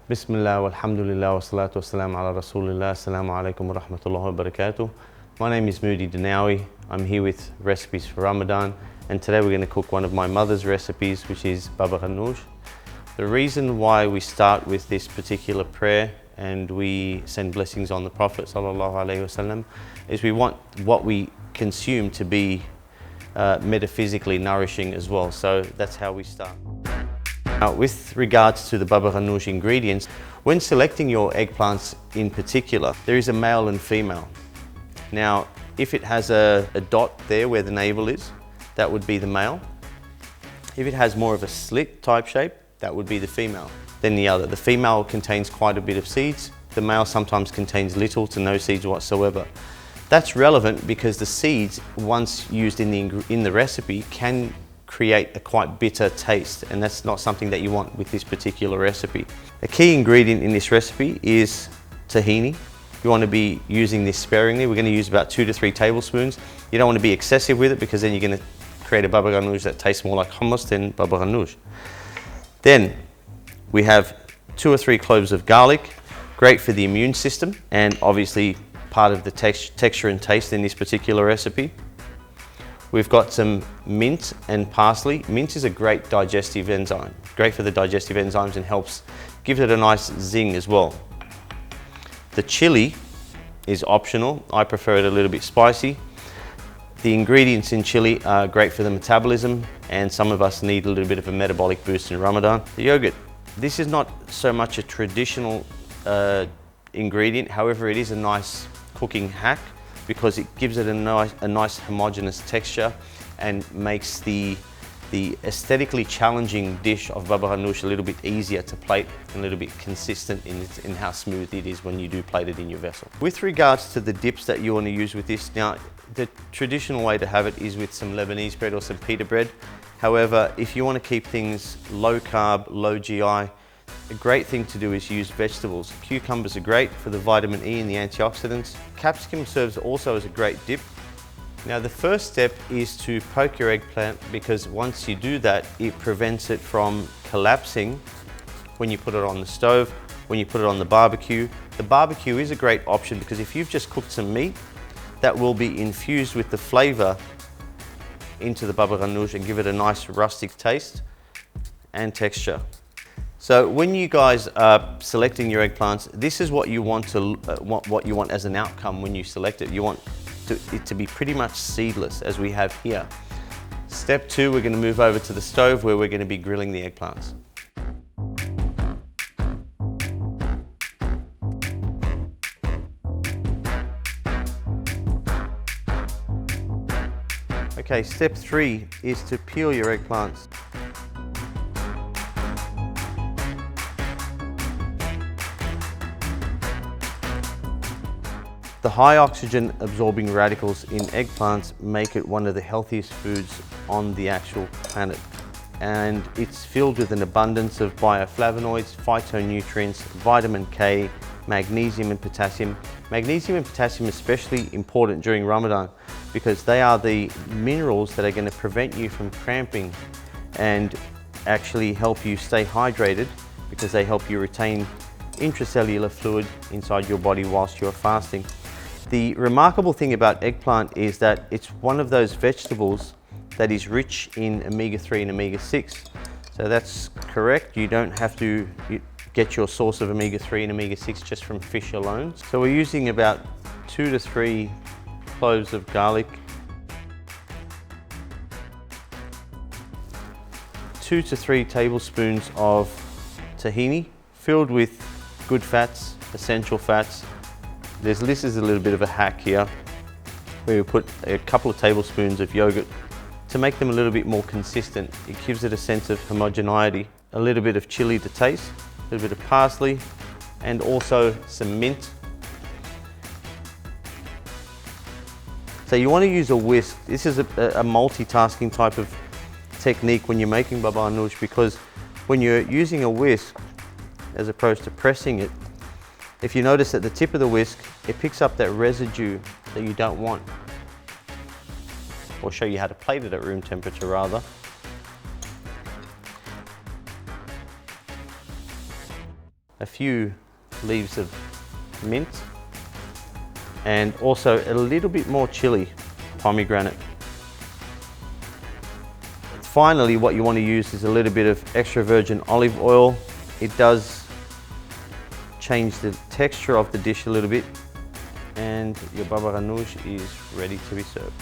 Bismillah, walhamdulillah, wa salatu wa salam ala rasulillah, assalamu alaikum wa rahmatullahi wa barakatuh. My name is Moodi Danawi. I'm here with recipes for Ramadan, and today we're going to cook one of my mother's recipes, which is baba ghanoush. The reason why we start with this particular prayer and we send blessings on the Prophet sallallahu alaihi wasallam is we want what we consume to be metaphysically nourishing as well. So that's how we start. Now, with regards to the baba ghanoush ingredients, when selecting your eggplants in particular, there is a male and female. Now, if it has a dot there where the navel is, that would be the male. If it has more of a slit type shape, that would be the female. Then the other. The female contains quite a bit of seeds. The male sometimes contains little to no seeds whatsoever. That's relevant because the seeds, once used in the recipe, can create a quite bitter taste, and that's not something that you want with this particular recipe. A key ingredient in this recipe is tahini. You want to be using this sparingly. We're going to use about 2 to 3 tablespoons. You don't want to be excessive with it because then you're going to create a baba ghanoush that tastes more like hummus than baba ghanoush. Then we have 2 or 3 cloves of garlic, great for the immune system and obviously part of the texture and taste in this particular recipe. We've got some mint and parsley. Mint is a great digestive enzyme, great for the digestive enzymes and gives it a nice zing as well. The chili is optional. I prefer it a little bit spicy. The ingredients in chili are great for the metabolism, and some of us need a little bit of a metabolic boost in Ramadan. The yogurt. This is not so much a traditional ingredient, however it is a nice cooking hack because it gives it a nice homogeneous texture and makes the aesthetically challenging dish of baba ghanoush a little bit easier to plate and a little bit consistent in how smooth it is when you do plate it in your vessel. With regards to the dips that you want to use with this, now the traditional way to have it is with some Lebanese bread or some pita bread. However, if you want to keep things low carb, low GI, a great thing to do is use vegetables. Cucumbers are great for the vitamin E and the antioxidants. Capsicum serves also as a great dip. Now the first step is to poke your eggplant because once you do that, it prevents it from collapsing when you put it on the stove, when you put it on the barbecue. The barbecue is a great option because if you've just cooked some meat, that will be infused with the flavor into the baba ghanoush and give it a nice rustic taste and texture. So when you guys are selecting your eggplants, this is what you want as an outcome when you select it. You want it to be pretty much seedless, as we have here. Step 2, we're going to move over to the stove where we're going to be grilling the eggplants. Okay, step 3 is to peel your eggplants. The high oxygen absorbing radicals in eggplants make it one of the healthiest foods on the actual planet. And it's filled with an abundance of bioflavonoids, phytonutrients, vitamin K, magnesium and potassium. Magnesium and potassium especially important during Ramadan because they are the minerals that are going to prevent you from cramping and actually help you stay hydrated because they help you retain intracellular fluid inside your body whilst you're fasting. The remarkable thing about eggplant is that it's one of those vegetables that is rich in omega-3 and omega-6. So that's correct. You don't have to get your source of omega-3 and omega-6 just from fish alone. So we're using about 2 to 3 cloves of garlic, 2 to 3 tablespoons of tahini filled with good fats, essential fats. This is a little bit of a hack here where we put a couple of tablespoons of yogurt to make them a little bit more consistent. It gives it a sense of homogeneity. A little bit of chili to taste, a little bit of parsley, and also some mint. So you want to use a whisk. This is a multitasking type of technique when you're making baba ghanoush because when you're using a whisk as opposed to pressing it, if you notice at the tip of the whisk, it picks up that residue that you don't want. Or show you how to plate it at room temperature rather. a few leaves of mint, and also a little bit more chili, pomegranate. Finally, what you want to use is a little bit of extra virgin olive oil. It does change the texture of the dish a little bit, and your baba ghanoush is ready to be served.